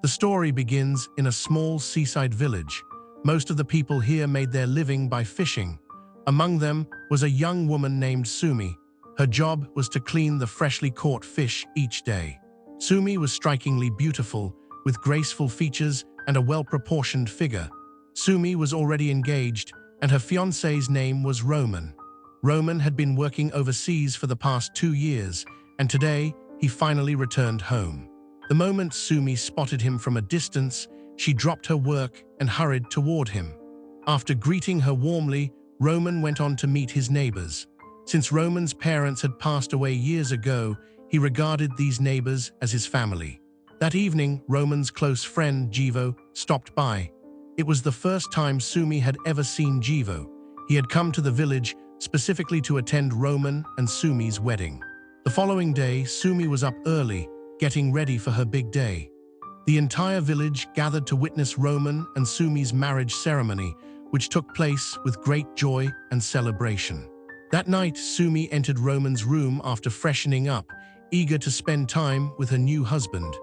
The story begins in a small seaside village. Most of the people here made their living by fishing. Among them was a young woman named Sumi. Her job was to clean the freshly caught fish each day. Sumi was strikingly beautiful, with graceful features and a well-proportioned figure. Sumi was already engaged, and her fiancé's name was Roman. Roman had been working overseas for the past 2 years, and today he finally returned home. The moment Sumi spotted him from a distance, she dropped her work and hurried toward him. After greeting her warmly, Roman went on to meet his neighbors. Since Roman's parents had passed away years ago, he regarded these neighbors as his family. That evening, Roman's close friend, Jivo, stopped by. It was the first time Sumi had ever seen Jivo. He had come to the village specifically to attend Roman and Sumi's wedding. The following day, Sumi was up early, getting ready for her big day. The entire village gathered to witness Roman and Sumi's marriage ceremony, which took place with great joy and celebration. That night, Sumi entered Roman's room after freshening up, eager to spend time with her new husband.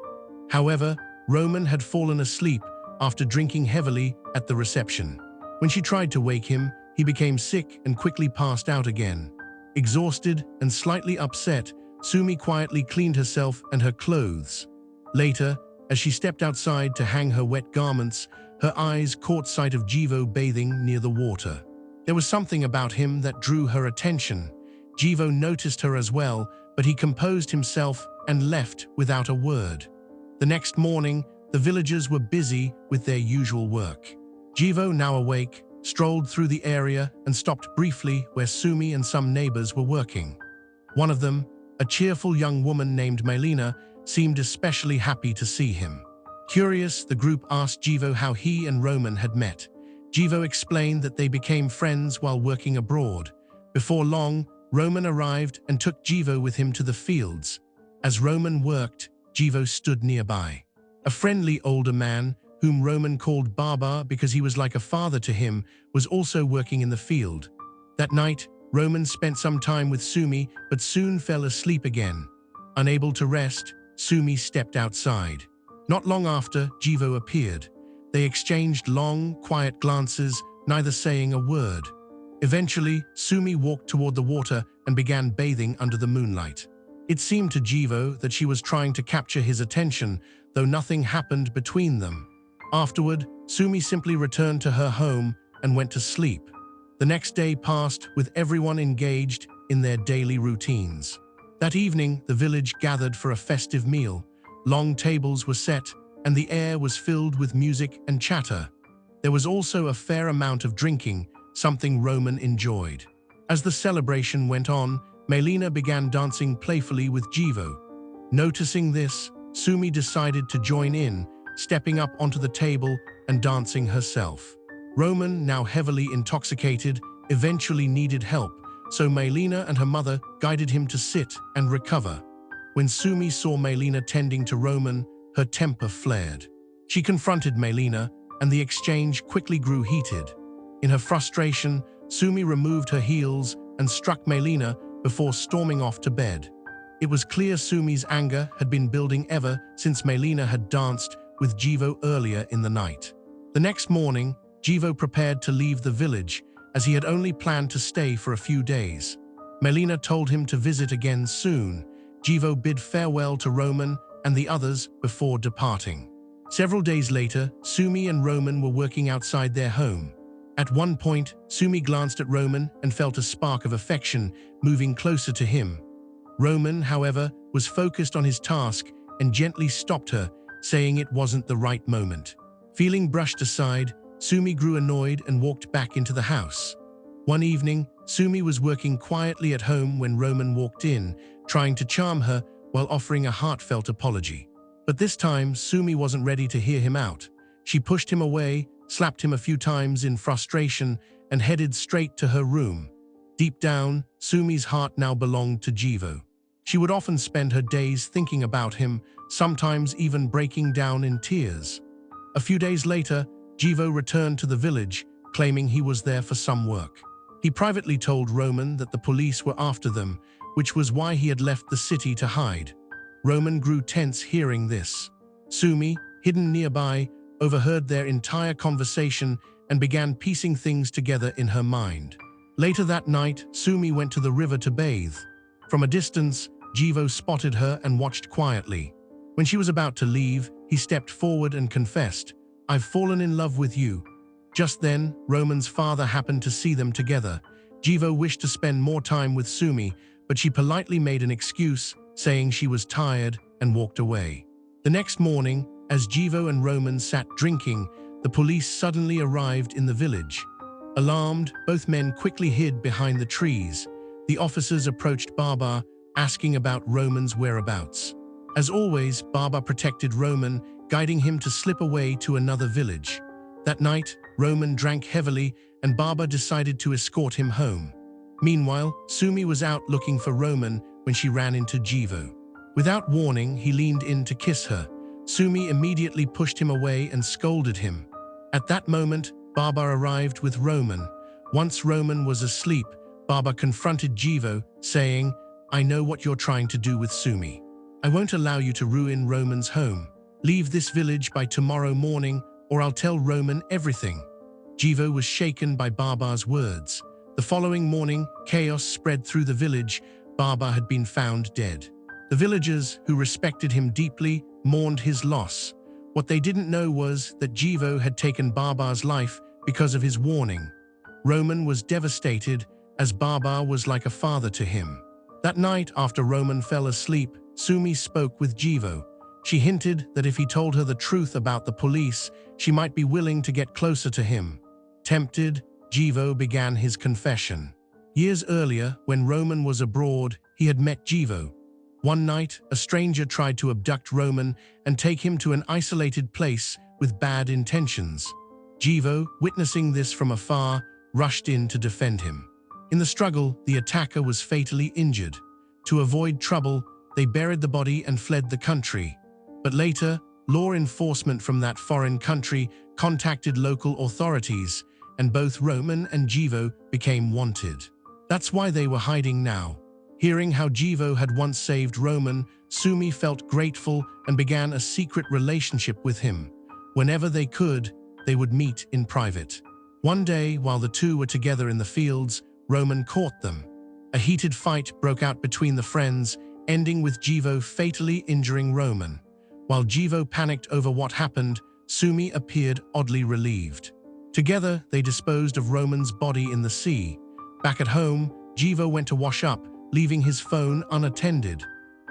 However, Roman had fallen asleep after drinking heavily at the reception. When she tried to wake him, he became sick and quickly passed out again. Exhausted and slightly upset, Sumi quietly cleaned herself and her clothes. Later, as she stepped outside to hang her wet garments, her eyes caught sight of Jivo bathing near the water. There was something about him that drew her attention. Jivo noticed her as well, but he composed himself and left without a word. The next morning, the villagers were busy with their usual work. Jivo, now awake, strolled through the area and stopped briefly where Sumi and some neighbors were working. One of them, a cheerful young woman named Melina, seemed especially happy to see him. Curious, the group asked Jivo how he and Roman had met. Jivo explained that they became friends while working abroad. Before long, Roman arrived and took Jivo with him to the fields. As Roman worked, Jivo stood nearby. A friendly older man, whom Roman called Baba because he was like a father to him, was also working in the field. That night, Roman spent some time with Sumi but soon fell asleep again. Unable to rest, Sumi stepped outside. Not long after, Jivo appeared. They exchanged long, quiet glances, neither saying a word. Eventually, Sumi walked toward the water and began bathing under the moonlight. It seemed to Jivo that she was trying to capture his attention, though nothing happened between them. Afterward, Sumi simply returned to her home and went to sleep. The next day passed with everyone engaged in their daily routines. That evening, the village gathered for a festive meal. Long tables were set, and the air was filled with music and chatter. There was also a fair amount of drinking, something Roman enjoyed. As the celebration went on, Melina began dancing playfully with Jivo. Noticing this, Sumi decided to join in, stepping up onto the table and dancing herself. Roman, now heavily intoxicated, eventually needed help, so Melina and her mother guided him to sit and recover. When Sumi saw Melina tending to Roman, her temper flared. She confronted Melina, and the exchange quickly grew heated. In her frustration, Sumi removed her heels and struck Melina before storming off to bed. It was clear Sumi's anger had been building ever since Melina had danced with Jivo earlier in the night. The next morning, Jivo prepared to leave the village, as he had only planned to stay for a few days. Melina told him to visit again soon. Jivo bid farewell to Roman and the others before departing. Several days later, Sumi and Roman were working outside their home. At one point, Sumi glanced at Roman and felt a spark of affection, moving closer to him. Roman, however, was focused on his task and gently stopped her, saying it wasn't the right moment. Feeling brushed aside, Sumi grew annoyed and walked back into the house. One evening, Sumi was working quietly at home when Roman walked in, trying to charm her while offering a heartfelt apology. But this time, Sumi wasn't ready to hear him out. She pushed him away, slapped him a few times in frustration, and headed straight to her room. Deep down, Sumi's heart now belonged to Jivo. She would often spend her days thinking about him, sometimes even breaking down in tears. A few days later, Jivo returned to the village, claiming he was there for some work. He privately told Roman that the police were after them, which was why he had left the city to hide. Roman grew tense hearing this. Sumi, hidden nearby, overheard their entire conversation and began piecing things together in her mind. Later that night, Sumi went to the river to bathe. From a distance, Jivo spotted her and watched quietly. When she was about to leave, he stepped forward and confessed, "I've fallen in love with you." Just then, Roman's father happened to see them together. Jivo wished to spend more time with Sumi, but she politely made an excuse, saying she was tired, and walked away. The next morning, as Jivo and Roman sat drinking, the police suddenly arrived in the village. Alarmed, both men quickly hid behind the trees. The officers approached Baba, asking about Roman's whereabouts. As always, Baba protected Roman, guiding him to slip away to another village. That night, Roman drank heavily, and Baba decided to escort him home. Meanwhile, Sumi was out looking for Roman when she ran into Jivo. Without warning, he leaned in to kiss her. Sumi immediately pushed him away and scolded him. At that moment, Baba arrived with Roman. Once Roman was asleep, Baba confronted Jivo, saying, "I know what you're trying to do with Sumi. I won't allow you to ruin Roman's home. Leave this village by tomorrow morning, or I'll tell Roman everything." Jivo was shaken by Baba's words. The following morning, chaos spread through the village. Baba had been found dead. The villagers, who respected him deeply, mourned his loss. What they didn't know was that Jivo had taken Baba's life because of his warning. Roman was devastated, as Baba was like a father to him. That night, after Roman fell asleep, Sumi spoke with Jivo. She hinted that if he told her the truth about the police, she might be willing to get closer to him. Tempted, Jivo began his confession. Years earlier, when Roman was abroad, he had met Jivo. One night, a stranger tried to abduct Roman and take him to an isolated place with bad intentions. Jivo, witnessing this from afar, rushed in to defend him. In the struggle, the attacker was fatally injured. To avoid trouble, they buried the body and fled the country. But later, law enforcement from that foreign country contacted local authorities, and both Roman and Jivo became wanted. That's why they were hiding now. Hearing how Jivo had once saved Roman, Sumi felt grateful and began a secret relationship with him. Whenever they could, they would meet in private. One day, while the two were together in the fields, Roman caught them. A heated fight broke out between the friends, ending with Jivo fatally injuring Roman. While Jivo panicked over what happened, Sumi appeared oddly relieved. Together, they disposed of Roman's body in the sea. Back at home, Jivo went to wash up, leaving his phone unattended.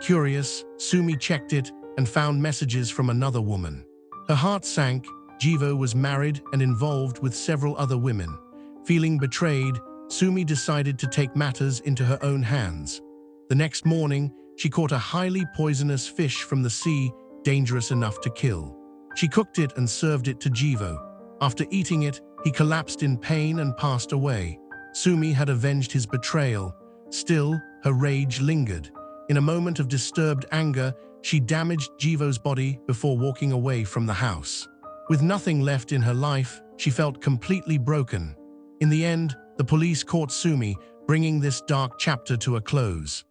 Curious, Sumi checked it and found messages from another woman. Her heart sank. Jivo was married and involved with several other women. Feeling betrayed, Sumi decided to take matters into her own hands. The next morning, she caught a highly poisonous fish from the sea, dangerous enough to kill. She cooked it and served it to Jivo. After eating it, he collapsed in pain and passed away. Sumi had avenged his betrayal. Still, her rage lingered. In a moment of disturbed anger, she damaged Jivo's body before walking away from the house. With nothing left in her life, she felt completely broken. In the end, the police caught Sumi, bringing this dark chapter to a close.